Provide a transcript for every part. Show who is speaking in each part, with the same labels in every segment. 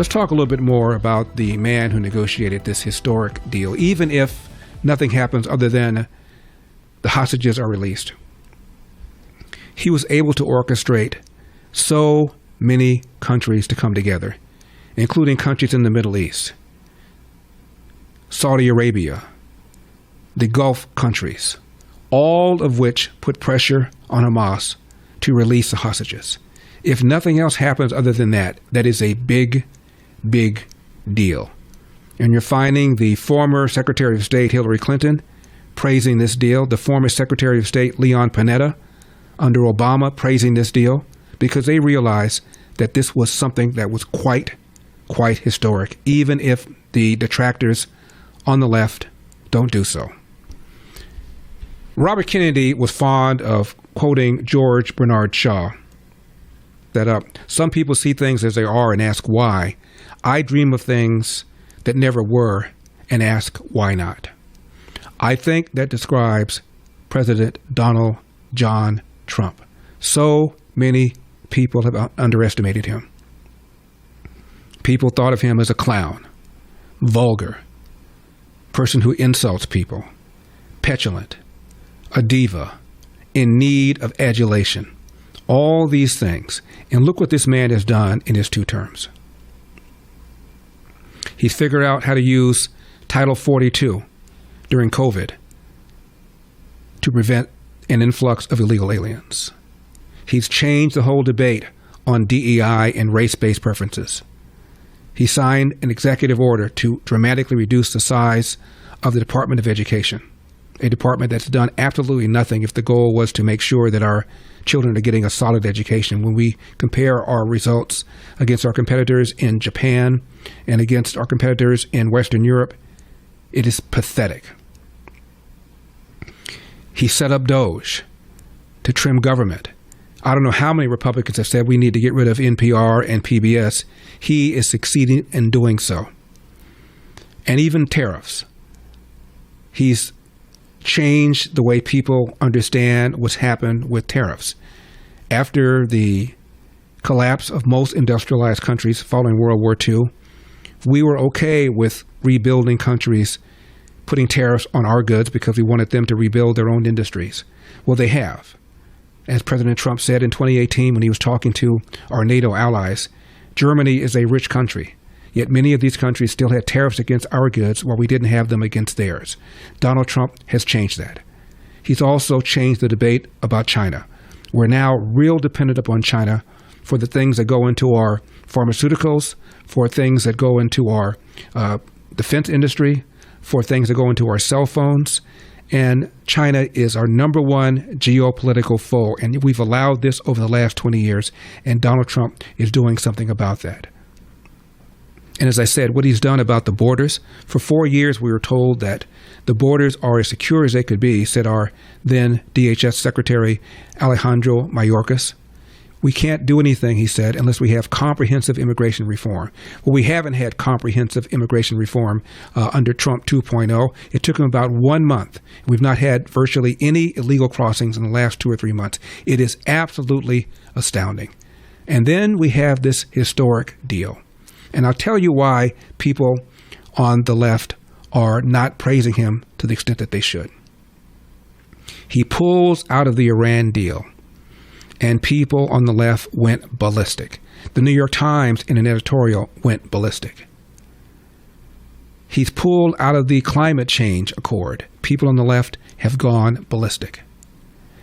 Speaker 1: Let's talk a little bit more about the man who negotiated this historic deal, even if nothing happens other than the hostages are released. He was able to orchestrate so many countries to come together, including countries in the Middle East, Saudi Arabia, the Gulf countries, all of which put pressure on Hamas to release the hostages. If nothing else happens other than that, that is a big, big deal. And you're finding the former Secretary of State Hillary Clinton praising this deal, the former Secretary of State Leon Panetta under Obama praising this deal, because they realized that this was something that was quite historic, even if the detractors on the left don't do so. Robert Kennedy was fond of quoting George Bernard Shaw, that some people see things as they are and ask why. I dream of things that never were and ask why not. I think that describes President Donald John Trump. So many people have underestimated him. People thought of him as a clown, vulgar, person who insults people, petulant, a diva, in need of adulation. All these things. And look what this man has done in his 2 terms. He's figured out how to use Title 42 during COVID to prevent an influx of illegal aliens. He's changed the whole debate on DEI and race-based preferences. He signed an executive order to dramatically reduce the size of the Department of Education, a department that's done absolutely nothing if the goal was to make sure that our children are getting a solid education. When we compare our results against our competitors in Japan and against our competitors in Western Europe, it is pathetic. He set up DOGE to trim government. I don't know how many Republicans have said we need to get rid of NPR and PBS. He is succeeding in doing so. And even tariffs. He's changed the way people understand what's happened with tariffs. After the collapse of most industrialized countries following World War II, we were okay with rebuilding countries putting tariffs on our goods because we wanted them to rebuild their own industries. Well, they have. As President Trump said in 2018 when he was talking to our NATO allies, Germany is a rich country. Yet many of these countries still had tariffs against our goods while we didn't have them against theirs. Donald Trump has changed that. He's also changed the debate about China. We're now real dependent upon China for the things that go into our pharmaceuticals, for things that go into our defense industry, for things that go into our cell phones. And China is our number one geopolitical foe. And we've allowed this over the last 20 years, and Donald Trump is doing something about that. And as I said, what he's done about the borders, for 4 years we were told that the borders are as secure as they could be, said our then DHS Secretary Alejandro Mayorkas. We can't do anything, he said, unless we have comprehensive immigration reform. Well, we haven't had comprehensive immigration reform under Trump 2.0. It took him about 1 month. We've not had virtually any illegal crossings in the last 2 or 3 months. It is absolutely astounding. And then we have this historic deal. And I'll tell you why people on the left are not praising him to the extent that they should. He pulls out of the Iran deal, and people on the left went ballistic. The New York Times, in an editorial, went ballistic. He's pulled out of the climate change accord. People on the left have gone ballistic.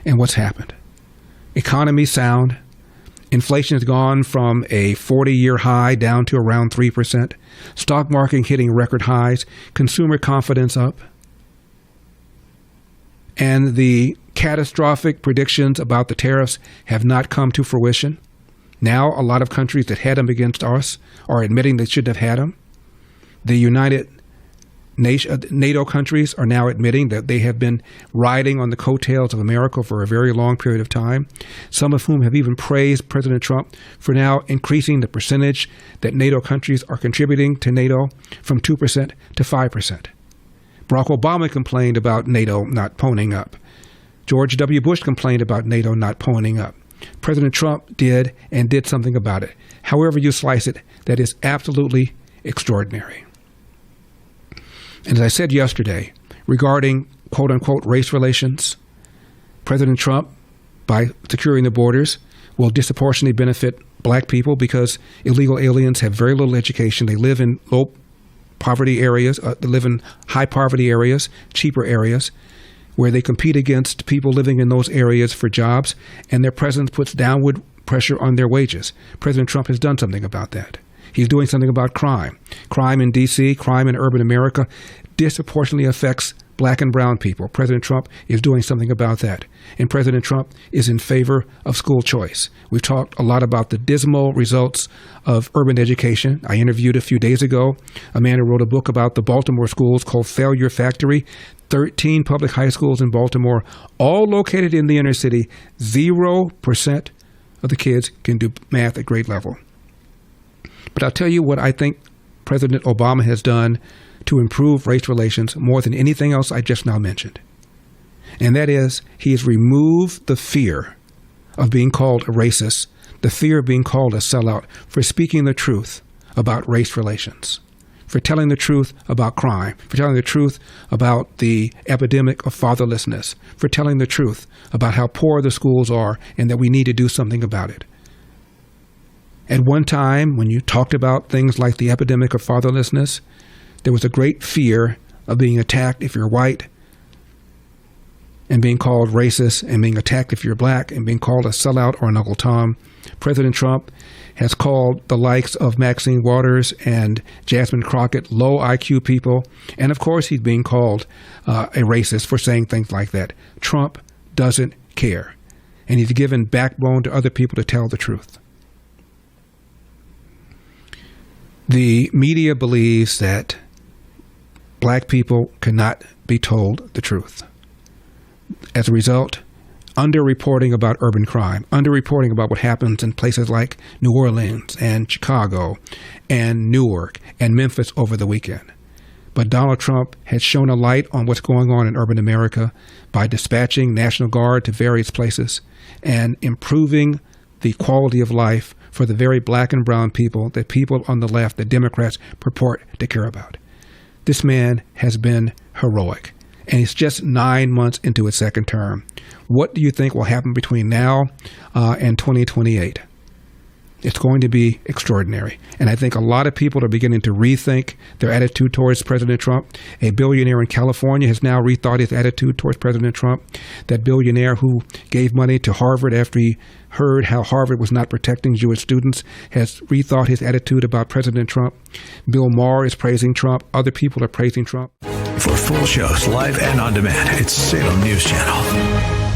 Speaker 1: And what's happened? Economy sound. Inflation has gone from a 40-year high down to around 3%. Stock market hitting record highs. Consumer confidence up. And the catastrophic predictions about the tariffs have not come to fruition. Now, a lot of countries that had them against us are admitting they shouldn't have had them. The NATO countries are now admitting that they have been riding on the coattails of America for a very long period of time, some of whom have even praised President Trump for now increasing the percentage that NATO countries are contributing to NATO from 2% to 5%. Barack Obama complained about NATO not ponying up. George W. Bush complained about NATO not ponying up. President Trump did and did something about it. However you slice it, that is absolutely extraordinary. And as I said yesterday, regarding quote-unquote race relations, President Trump, by securing the borders, will disproportionately benefit black people because illegal aliens have very little education. They live in low poverty areas, they live in high poverty areas, cheaper areas, where they compete against people living in those areas for jobs, and their presence puts downward pressure on their wages. President Trump has done something about that. He's doing something about crime. Crime in D.C., crime in urban America disproportionately affects black and brown people. President Trump is doing something about that. And President Trump is in favor of school choice. We've talked a lot about the dismal results of urban education. I interviewed a few days ago a man who wrote a book about the Baltimore schools called Failure Factory. 13 public high schools in Baltimore, all located in the inner city. 0% of the kids can do math at grade level. But I'll tell you what I think President Obama has done to improve race relations more than anything else I just now mentioned. And that is, he has removed the fear of being called a racist, the fear of being called a sellout for speaking the truth about race relations, for telling the truth about crime, for telling the truth about the epidemic of fatherlessness, for telling the truth about how poor the schools are and that we need to do something about it. At one time, when you talked about things like the epidemic of fatherlessness, there was a great fear of being attacked if you're white and being called racist, and being attacked if you're black and being called a sellout or an Uncle Tom. President Trump has called the likes of Maxine Waters and Jasmine Crockett low IQ people. And of course, he's being called a racist for saying things like that. Trump doesn't care. And he's given backbone to other people to tell the truth. The media believes that black people cannot be told the truth. As a result, underreporting about urban crime, underreporting about what happens in places like New Orleans and Chicago and Newark and Memphis over the weekend. But Donald Trump has shown a light on what's going on in urban America by dispatching National Guard to various places and improving the quality of life for the very black and brown people that people on the left, the Democrats, purport to care about. This man has been heroic, and he's just 9 months into his second term. What do you think will happen between now and 2028? It's going to be extraordinary. And I think a lot of people are beginning to rethink their attitude towards President Trump. A billionaire in California has now rethought his attitude towards President Trump. That billionaire who gave money to Harvard after he heard how Harvard was not protecting Jewish students has rethought his attitude about President Trump. Bill Maher is praising Trump. Other people are praising Trump.
Speaker 2: For full shows, live and on demand, it's Salem News Channel.